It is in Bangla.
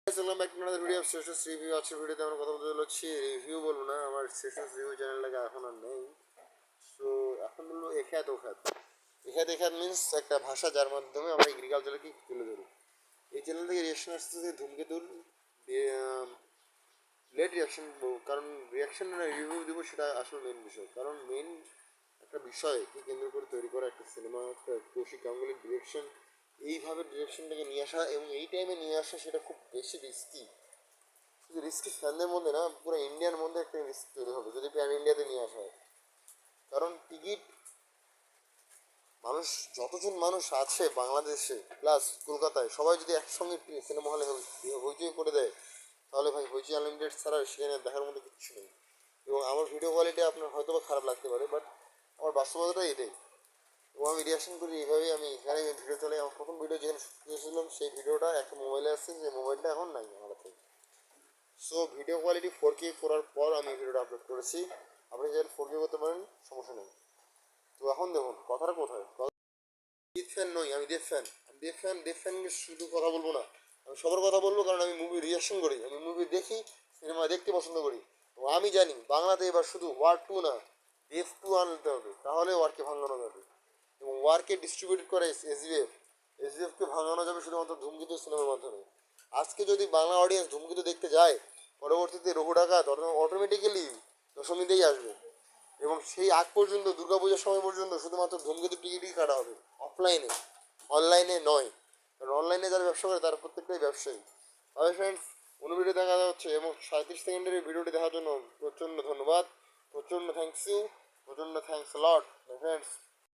আসসালামু আলাইকুম আপনাদের ভিডিও শেষ রিভিউ আছে ভিডিওতে আমরা কথা বলতে চলেছি রিভিউ বলবো না আমার শেষ রিভিউ চ্যানেলটাকে এখন আর নেই সো এখন বলবো এখাত ওখাত এখাত মিন্স একটা ভাষা যার মাধ্যমে আমরা এগ্রিকালচারকে তুলে ধরি এই চ্যানেল থেকে রিয়াকশন আসতেছে ধূমকেতুর লেট রিয়াকশন কারণ রিয়াকশন না রিভিউ দেবো সেটা আসলে মেন বিষয় কারণ মেন একটা বিষয়কে কেন্দ্র করে তৈরি করা একটা সিনেমা একটা কৌশিক গাঙ্গুলির ডিরেকশন এইভাবে ডিরেকশনটাকে নিয়ে আসা এবং এই টাইমে নিয়ে আসা সেটা খুব বেশি রিস্কি শুধু রিস্কি ফ্যানদের মধ্যে না পুরো ইন্ডিয়ার মধ্যে একটা রিস্ক তৈরি হবে যদি প্যান ইন্ডিয়াতে নিয়ে আসা হয় কারণ টিকিট মানুষ যতজন মানুষ আছে বাংলাদেশে প্লাস কলকাতায় সবাই যদি একসঙ্গে সিনেমা হলে হইচই করে দেয় তাহলে ভাই হইচই আনলিমিটেড ছাড়া সেখানে দেখার মতো কিচ্ছু নেই এবং আমার ভিডিও কোয়ালিটি আপনার হয়তো বা খারাপ লাগতে পারে বাট আমার বাস্তবতাটা এটাই এবং আমি রিয়াকশন করি এইভাবেই আমি এখানে ভিডিও চলে আমার প্রথম ভিডিও যেখানে শুনেছিলাম সেই ভিডিওটা একটা মোবাইলে আসছে যে মোবাইলটা এখন নাই আমার হাতে সো ভিডিও কোয়ালিটি 4K করার পর আমি ভিডিওটা আপলোড করেছি আপনি চাইলে 4K করতে পারেন সমস্যা নেই তো এখন দেখুন কথাটা কোথায় দেব ফ্যান নই আমি দেব ফ্যান শুধু কথা বলবো না আমি সবার কথা বলবো কারণ আমি মুভি রিয়াকশন করি আমি মুভি দেখি সিনেমা দেখতে পছন্দ করি এবং আমি জানি বাংলাতে এবার শুধু ওয়ার 2 না দেব 2 আনতে হবে তাহলে ওয়ারকে ভাঙানো যাবে এবং ওয়ারকে ডিস্ট্রিবিউট করে এসবিএফকে ভাঙানো যাবে শুধুমাত্র ধূমকেতু সিনেমার মাধ্যমে আজকে যদি বাংলা অডিয়েন্স ধূমকেতু দেখতে যায় পরবর্তীতে রঘু ডাকাত অটোমেটিক্যালি দশমীতেই আসবে এবং সেই আগ পর্যন্ত দুর্গাপূজার সময় পর্যন্ত শুধুমাত্র ধূমকেতু টিকিটই কাটা হবে অফলাইনে অনলাইনে নয় কারণ অনলাইনে যারা ব্যবসা করে তারা প্রত্যেকটাই ব্যবসায়ী তবে ফ্রেন্ডস ভিডিও দেখা যাচ্ছে এবং 37 সেকেন্ডের এই ভিডিওটি দেখার জন্য প্রচণ্ড ধন্যবাদ প্রচণ্ড থ্যাংকস লট ফ্রেন্ডস